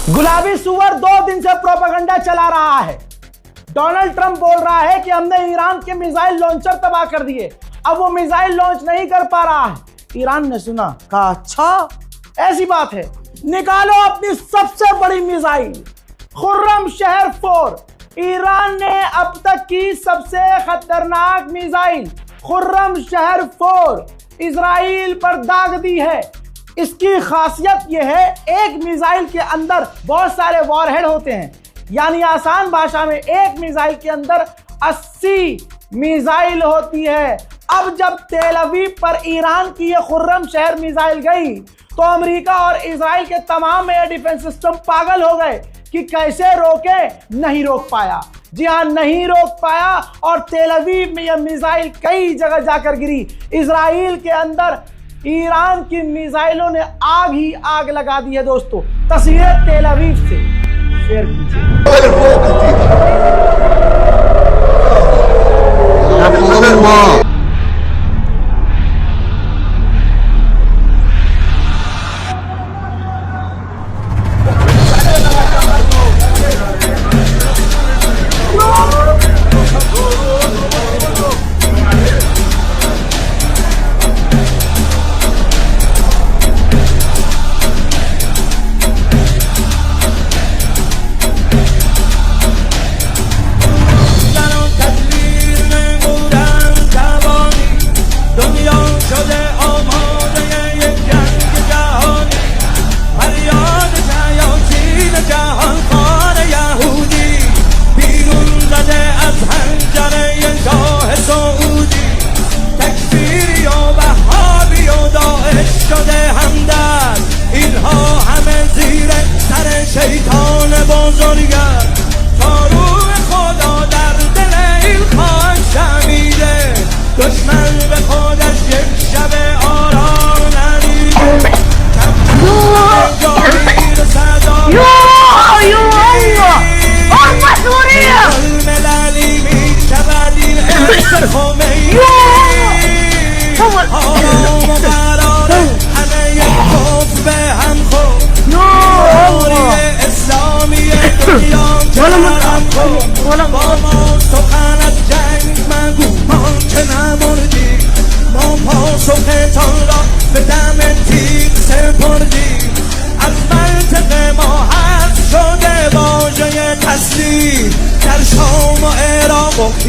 गुलाबी सुअर 2 दिन से प्रोपेगेंडा चला रहा है। डोनाल्ड ट्रंप बोल रहा है कि हमने ईरान के मिसाइल लॉन्चर तबाह कर दिए, अब वो मिसाइल लॉन्च नहीं कर पा रहा है। ईरान ने सुना, कहा अच्छा ऐसी बात है, निकालो अपनी सबसे बड़ी मिसाइल खुर्रम शहर 4। ईरान ने अब तक की सबसे खतरनाक मिसाइल खुर्रम शहर 4 इजराइल पर दाग दी है। इसकी खासियत यह है, एक मिसाइल के अंदर बहुत सारे वॉरहेड होते हैं, यानी आसान भाषा में एक मिसाइल के अंदर 80 मिसाइल होती है। अब जब तेल अवीव पर ईरान की यह खुर्रम शहर मिसाइल गई तो अमेरिका और इजराइल के तमाम एयर डिफेंस सिस्टम पागल हो गए कि कैसे रोके, नहीं रोक पाया। जी हाँ, नहीं रोक पाया और तेल अवीव में यह मिसाइल कई जगह जाकर गिरी। इजराइल के अंदर ईरान की मिसाइलों ने आग ही आग लगा दी है। दोस्तों, तस्वीरें तेल अवीव से शेयर कीजिए।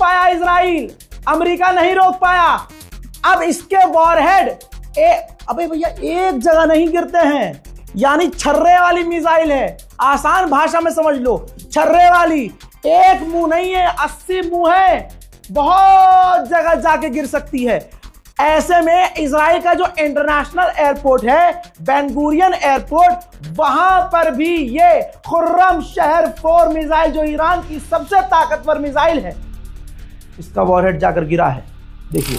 पाया इजराइल, अमेरिका नहीं रोक पाया। अब इसके वॉरहेड अबे भैया एक जगह नहीं गिरते हैं, यानी छर्रे वाली मिसाइल है। आसान भाषा में समझ लो, छर्रे वाली, एक मुंह नहीं है, 80 मुंह है, बहुत जगह जाके गिर सकती है। ऐसे में इजराइल का जो इंटरनेशनल एयरपोर्ट है, बेन गुरियन एयरपोर्ट, वहां पर भी ये खुर्रम शहर 4 मिसाइल, जो ईरान की सबसे ताकतवर मिसाइल है, इसका वॉरहेड जाकर गिरा है। देखिए,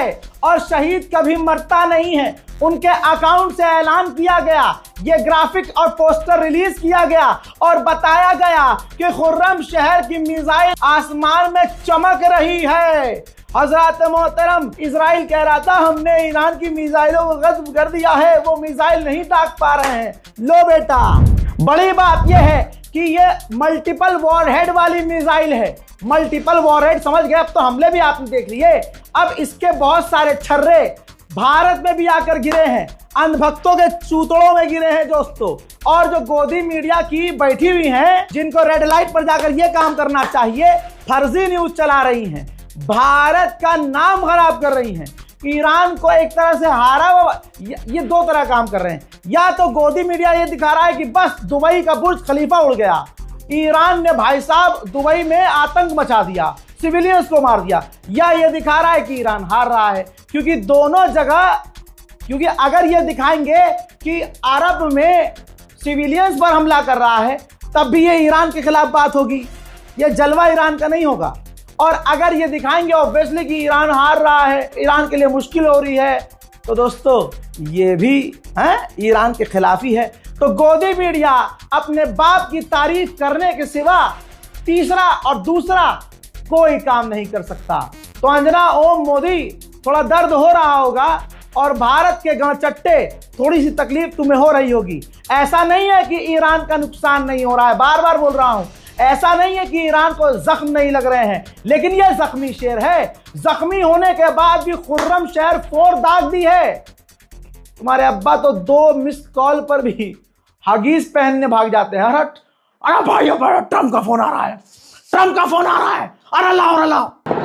है और शहीद कभी मरता नहीं है। उनके अकाउंट से ऐलान किया गया, ये ग्राफिक और पोस्टर रिलीज किया गया और बताया गया कि खुर्रम शहर की मिसाइल आसमान में चमक रही है। हजरत मोहतरम, इजराइल कह रहा था हमने ईरान की मिसाइलों को गस्प कर दिया है, वो मिसाइल नहीं दाग पा रहे हैं। लो बेटा, बड़ी बात यह है कि ये मल्टीपल वॉरहेड वाली मिसाइल है। मल्टीपल वॉरहेड समझ गए, अब तो हमले भी आपने देख लिए। अब इसके बहुत सारे छर्रे भारत में भी आकर गिरे हैं, अंधभक्तों के चूतड़ों में गिरे हैं दोस्तों। और जो गोदी मीडिया की बैठी हुई हैं, जिनको रेड लाइट पर जाकर ये काम करना चाहिए, फर्जी न्यूज चला रही हैं, भारत का नाम खराब कर रही हैं, ईरान को एक तरह से हारा हुआ। ये दो तरह काम कर रहे हैं। या तो गोदी मीडिया ये दिखा रहा है कि बस दुबई का बुर्ज खलीफा उड़ गया, ईरान ने भाई साहब दुबई में आतंक मचा दिया, सिविलियंस को मार दिया, या ये दिखा रहा है कि ईरान हार रहा है। क्योंकि दोनों जगह, क्योंकि अगर ये दिखाएंगे कि अरब में सिविलियंस पर हमला कर रहा है, तब भी ये ईरान के खिलाफ बात होगी, ये जलवा ईरान का नहीं होगा। और अगर ये दिखाएंगे ऑब्वियसली कि ईरान हार रहा है, ईरान के लिए मुश्किल हो रही है, तो दोस्तों ये भी ईरान के खिलाफ ही है। तो गोदी मीडिया अपने बाप की तारीफ करने के सिवा तीसरा और दूसरा कोई काम नहीं कर सकता। तो अंजना, ओम मोदी, थोड़ा दर्द हो रहा होगा और भारत के गणचट्टे थोड़ी सी तकलीफ तुम्हें हो रही होगी। ऐसा नहीं है कि ईरान का नुकसान नहीं हो रहा है, बार बार बोल रहा हूं, ऐसा नहीं है कि ईरान को जख्म नहीं लग रहे हैं, लेकिन यह जख्मी शेर है। जख्मी होने के बाद भी खुर्रम शहर फोड़ दाग दी है। तुम्हारे अब्बा तो 2 मिस कॉल पर भी हगीज पहनने भाग जाते हैं। अरे भाई, ट्रम्प का फोन आ रहा है, ट्रम्प का फोन आ रहा है, अरे लाओ।